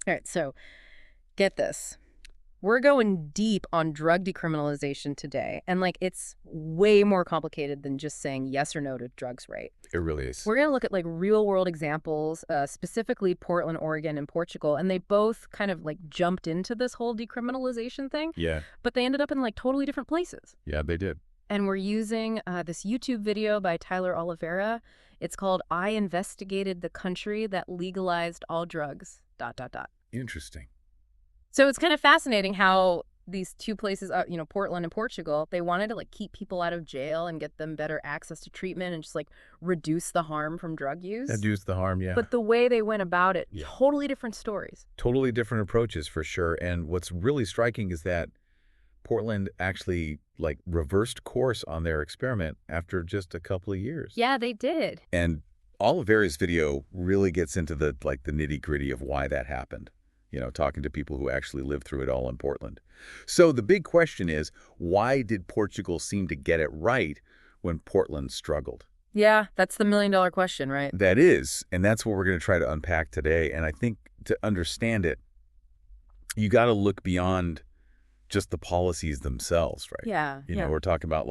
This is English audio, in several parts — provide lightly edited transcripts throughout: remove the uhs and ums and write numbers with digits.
All right, so get this. We're going deep on drug decriminalization today, and it's way more complicated than just saying yes or no to drugs, right? It really is. We're going to look at real world examples, specifically Portland, Oregon, and Portugal, and they both kind of jumped into this whole decriminalization thing, Yeah. but they ended up in totally different places. Yeah, they did. And we're using this YouTube video by Tyler Oliveira. It's called "I Investigated the Country That Legalized All Drugs, ... Interesting. So it's kind of fascinating how these two places, Portland and Portugal, they wanted to keep people out of jail and get them better access to treatment and just reduce the harm from drug use. Reduce the harm, yeah. But the way they went about it, Yeah. totally different stories. Totally different approaches for sure. And what's really striking is that Portland actually reversed course on their experiment after just a couple of years. Yeah, they did. And Oliveira's video really gets into the nitty-gritty of why that happened. Talking to people who actually lived through it all in Portland. So the big question is, why did Portugal seem to get it right when Portland struggled? Yeah, that's the million-dollar question, right? That is, and that's what we're going to try to unpack today. And I think to understand it, you got to look beyond just the policies themselves, right? Yeah. We're talking about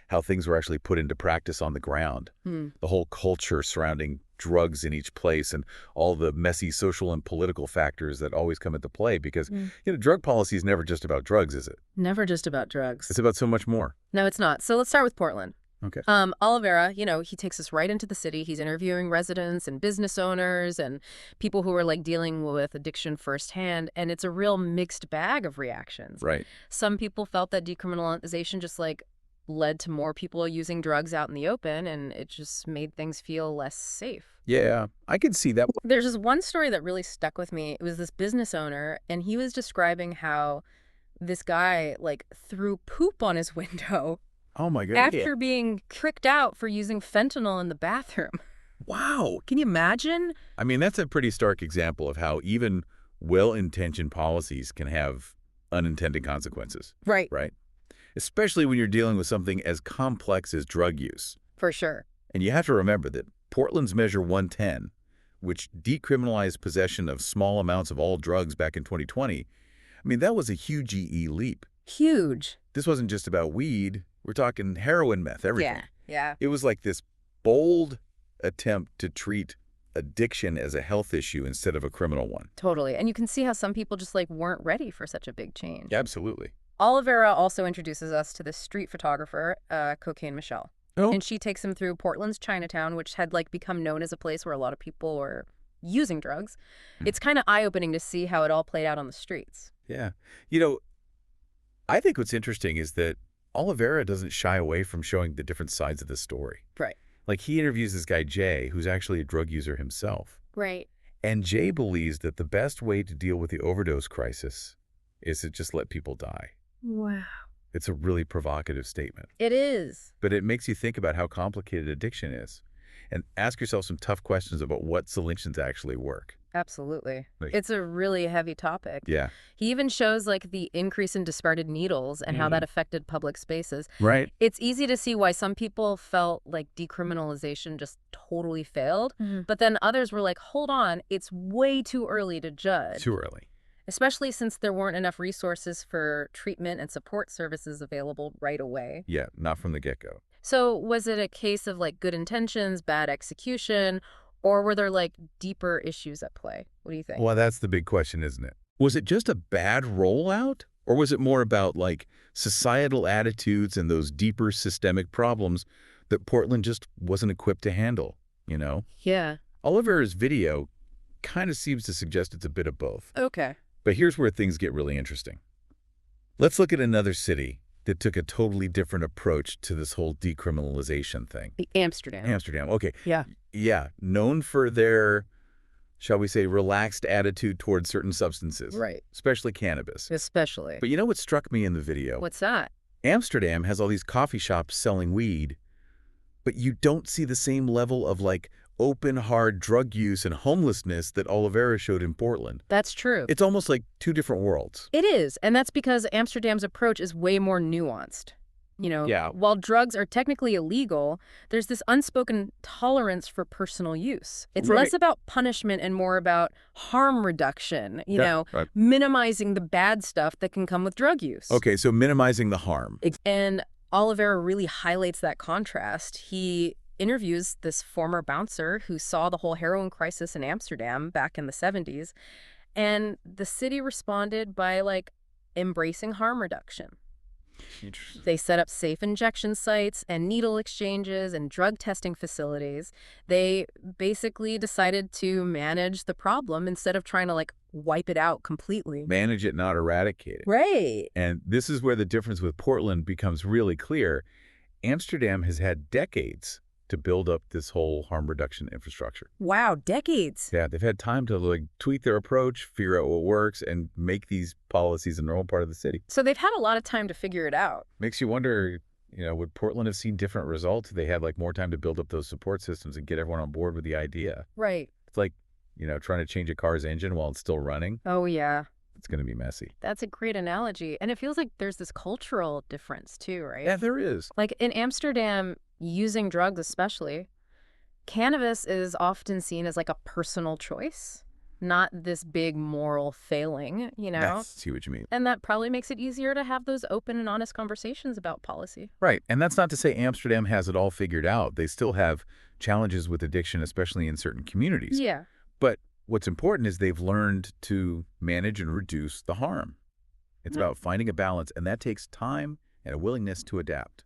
how things were actually put into practice on the ground. The whole culture surrounding drugs in each place and all the messy social and political factors that always come into play because, drug policy is never just about drugs, is it? Never just about drugs. It's about so much more. No, it's not. So let's start with Portland. Okay. Oliveira, he takes us right into the city. He's interviewing residents and business owners and people who are dealing with addiction firsthand. And it's a real mixed bag of reactions. Right. Some people felt that decriminalization just led to more people using drugs out in the open, and it just made things feel less safe. Yeah, I could see that. There's this one story that really stuck with me. It was this business owner, and he was describing how this guy threw poop on his window. Oh, my God. After being kicked out for using fentanyl in the bathroom. Wow. Can you imagine? I mean, that's a pretty stark example of how even well-intentioned policies can have unintended consequences. Right. Right? Especially when you're dealing with something as complex as drug use. For sure. And you have to remember that Portland's Measure 110, which decriminalized possession of small amounts of all drugs back in 2020, that was a huge EE leap. Huge. This wasn't just about weed. We're talking heroin, meth, everything. Yeah. It was this bold attempt to treat addiction as a health issue instead of a criminal one. Totally. And you can see how some people just weren't ready for such a big change. Absolutely. Oliveira also introduces us to this street photographer, Cocaine Michelle. Oh. And she takes him through Portland's Chinatown, which had become known as a place where a lot of people were using drugs. It's kind of eye-opening to see how it all played out on the streets. Yeah. I think what's interesting is that Oliveira doesn't shy away from showing the different sides of the story. Right. He interviews this guy, Jay, who's actually a drug user himself. Right. And Jay believes that the best way to deal with the overdose crisis is to just let people die. Wow. It's a really provocative statement. It is. But it makes you think about how complicated addiction is and ask yourself some tough questions about what solutions actually work. Absolutely. It's a really heavy topic. Yeah. He even shows the increase in discarded needles and how that affected public spaces. Right. It's easy to see why some people felt decriminalization just totally failed. But then others were hold on, it's way too early to judge. Too early. Especially since there weren't enough resources for treatment and support services available right away. Yeah, not from the get-go. So was it a case of good intentions, bad execution, or were there deeper issues at play? What do you think? Well, that's the big question, isn't it? Was it just a bad rollout? Or was it more about societal attitudes and those deeper systemic problems that Portland just wasn't equipped to handle, Yeah. Oliveira's video kind of seems to suggest it's a bit of both. Okay. But here's where things get really interesting. Let's look at another city that took a totally different approach to this whole decriminalization thing. Amsterdam. Amsterdam. Okay. Yeah. Yeah. Known for their, shall we say, relaxed attitude towards certain substances. Right. Especially cannabis. Especially. But you know what struck me in the video? What's that? Amsterdam has all these coffee shops selling weed, but you don't see the same level of open, hard drug use and homelessness that Oliveira showed in Portland. That's true. It's almost like two different worlds. It is, and that's because Amsterdam's approach is way more nuanced. Yeah. While drugs are technically illegal, there's this unspoken tolerance for personal use. It's less Right. about punishment and more about harm reduction, Yeah. Right. minimizing the bad stuff that can come with drug use. Okay, so minimizing the harm. And Oliveira really highlights that contrast. He interviews this former bouncer who saw the whole heroin crisis in Amsterdam back in the 70s, and the city responded by, like, embracing harm reduction. Interesting. They set up safe injection sites and needle exchanges and drug testing facilities. They basically decided to manage the problem instead of trying to, like, wipe it out completely. Manage it, not eradicate it. Right. And this is where the difference with Portland becomes really clear. Amsterdam has had decades to build up this whole harm reduction infrastructure. Wow, decades. Yeah, they've had time to like tweak their approach, figure out what works, and make these policies a normal part of the city. So they've had a lot of time to figure it out. Makes you wonder, would Portland have seen different results if they had like more time to build up those support systems and get everyone on board with the idea? Right. It's like, trying to change a car's engine while it's still running. Oh, yeah. It's going to be messy. That's a great analogy. And it feels like there's this cultural difference too, right? Yeah, there is. Like in Amsterdam, using drugs especially, cannabis is often seen as like a personal choice, not this big moral failing. I see what you mean. And that probably makes it easier to have those open and honest conversations about policy. Right. And that's not to say Amsterdam has it all figured out. They still have challenges with addiction, especially in certain communities. Yeah. But what's important is they've learned to manage and reduce the harm. It's about finding a balance, and that takes time and a willingness to adapt,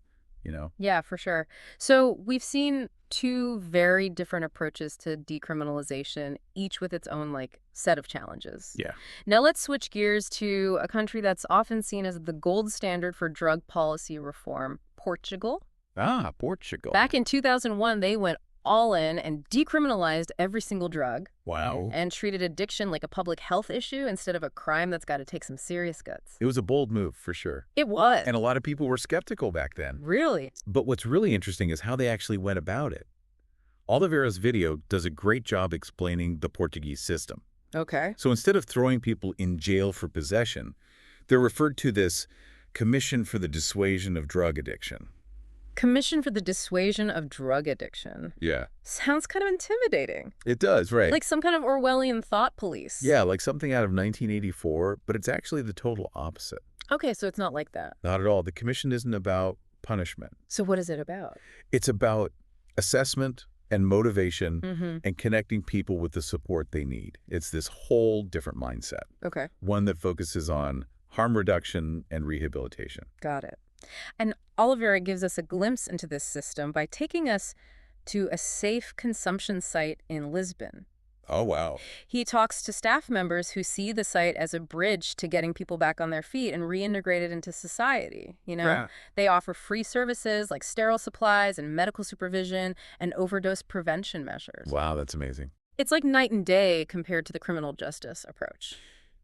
Yeah, for sure. So we've seen two very different approaches to decriminalization, each with its own like set of challenges. Yeah. Now let's switch gears to a country that's often seen as the gold standard for drug policy reform, Portugal. Ah, Portugal. Back in 2001, they went all in and decriminalized every single drug. Wow. And treated addiction like a public health issue instead of a crime that's got to take some serious guts. It was a bold move, for sure. It was. And a lot of people were skeptical back then. Really? But what's really interesting is how they actually went about it. Oliveira's video does a great job explaining the Portuguese system. Okay. So instead of throwing people in jail for possession, they're referred to this Commission for the Dissuasion of Drug Addiction. Commission for the Dissuasion of Drug Addiction. Yeah. Sounds kind of intimidating. It does, right. Like some kind of Orwellian thought police. Yeah, like something out of 1984, but it's actually the total opposite. Okay, so it's not like that. Not at all. The commission isn't about punishment. So what is it about? It's about assessment and motivation Mm-hmm. and connecting people with the support they need. It's this whole different mindset, Okay, one that focuses on harm reduction and rehabilitation. got it. And Oliveira gives us a glimpse into this system by taking us to a safe consumption site in Lisbon. Oh, wow. He talks to staff members who see the site as a bridge to getting people back on their feet and reintegrated into society. Yeah. They offer free services like sterile supplies and medical supervision and overdose prevention measures. Wow, that's amazing. It's like night and day compared to the criminal justice approach.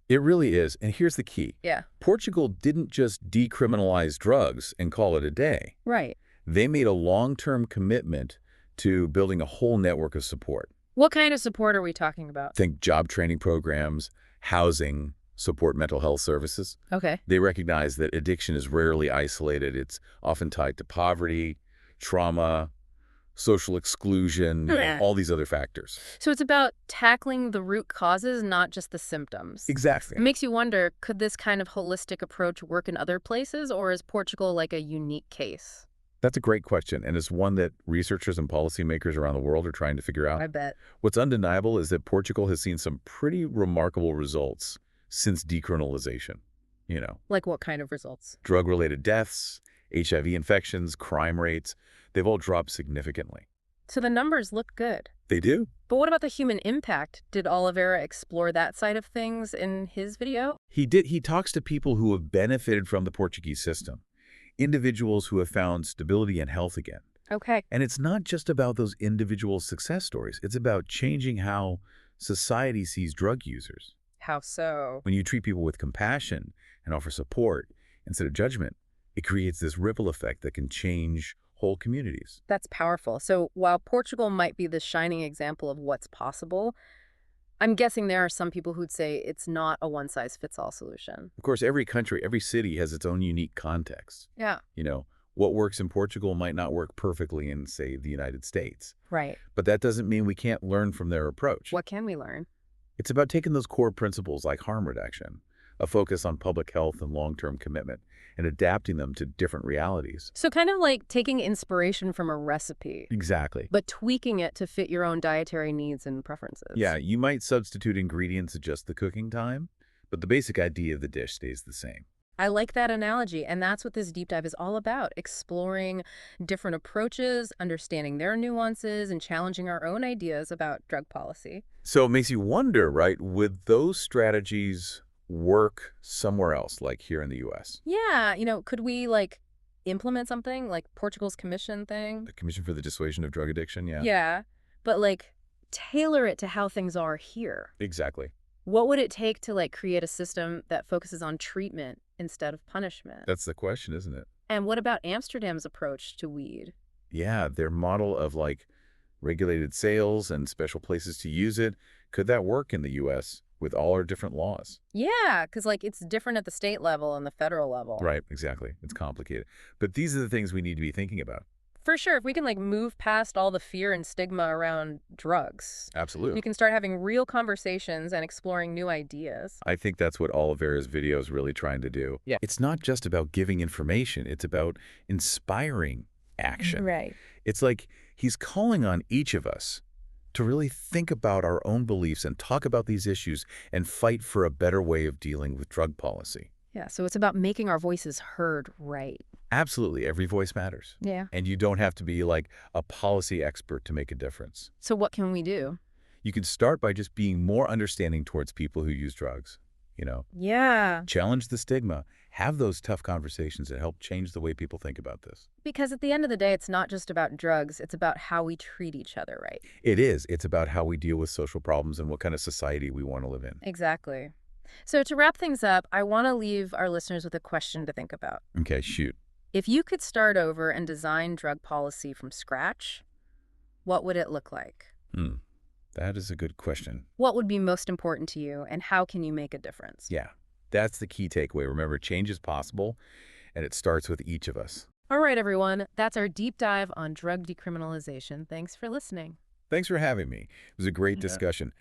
It really is. And here's the key. Yeah. Portugal didn't just decriminalize drugs and call it a day. Right. They made a long-term commitment to building a whole network of support. What kind of support are we talking about? Think job training programs, housing, support mental health services. Okay. They recognize that addiction is rarely isolated. It's often tied to poverty, trauma, social exclusion, all these other factors. So it's about tackling the root causes, not just the symptoms. Exactly. It makes you wonder, could this kind of holistic approach work in other places, or is Portugal like a unique case? That's a great question, and it's one that researchers and policymakers around the world are trying to figure out. I bet. What's undeniable is that Portugal has seen some pretty remarkable results since decriminalization. Like what kind of results? Drug-related deaths, HIV infections, crime rates, they've all dropped significantly. So the numbers look good. They do. But what about the human impact? Did Oliveira explore that side of things in his video? He did. He talks to people who have benefited from the Portuguese system, individuals who have found stability and health again. Okay. And it's not just about those individual success stories. It's about changing how society sees drug users. How so? When you treat people with compassion and offer support instead of judgment, it creates this ripple effect that can change whole communities. That's powerful. So while Portugal might be the shining example of what's possible, I'm guessing there are some people who'd say it's not a one-size-fits-all solution. Of course, every country, every city has its own unique context. Yeah. What works in Portugal might not work perfectly in, say, the United States. Right. But that doesn't mean we can't learn from their approach. What can we learn? It's about taking those core principles like harm reduction, a focus on public health and long-term commitment, and adapting them to different realities. So kind of like taking inspiration from a recipe, Exactly. but tweaking it to fit your own dietary needs and preferences. Yeah, you might substitute ingredients, adjust the cooking time, but the basic idea of the dish stays the same. I like that analogy, and that's what this deep dive is all about, exploring different approaches, understanding their nuances, and challenging our own ideas about drug policy. So it makes you wonder, right, would those strategies work somewhere else, like here in the U.S.? Yeah, could we like implement something like Portugal's commission thing? The Commission for the Dissuasion of Drug Addiction, yeah. Yeah, but like tailor it to how things are here. Exactly. What would it take to like create a system that focuses on treatment instead of punishment? That's the question, isn't it? And what about Amsterdam's approach to weed? Yeah, their model of like regulated sales and special places to use it, could that work in the U.S. with all our different laws? Yeah, because like it's different at the state level and the federal level. Right, exactly. It's complicated. But these are the things we need to be thinking about. For sure, if we can like move past all the fear and stigma around drugs, Absolutely. we can start having real conversations and exploring new ideas. I think that's what Oliveira's video is really trying to do. Yeah. It's not just about giving information, it's about inspiring action. Right. It's like he's calling on each of us to really think about our own beliefs and talk about these issues and fight for a better way of dealing with drug policy. Yeah, so it's about making our voices heard, right? Absolutely, every voice matters. Yeah. And you don't have to be like a policy expert to make a difference. So what can we do? You can start by just being more understanding towards people who use drugs. Yeah. Challenge the stigma, have those tough conversations that help change the way people think about this. Because at the end of the day, it's not just about drugs, it's about how we treat each other, right? It is. It's about how we deal with social problems and what kind of society we want to live in. Exactly. So to wrap things up, I want to leave our listeners with a question to think about. Okay, shoot. If you could start over and design drug policy from scratch, what would it look like? That is a good question. What would be most important to you, and how can you make a difference? Yeah, that's the key takeaway. Remember, change is possible, and it starts with each of us. All right, everyone. That's our deep dive on drug decriminalization. Thanks for listening. Thanks for having me. It was a great discussion.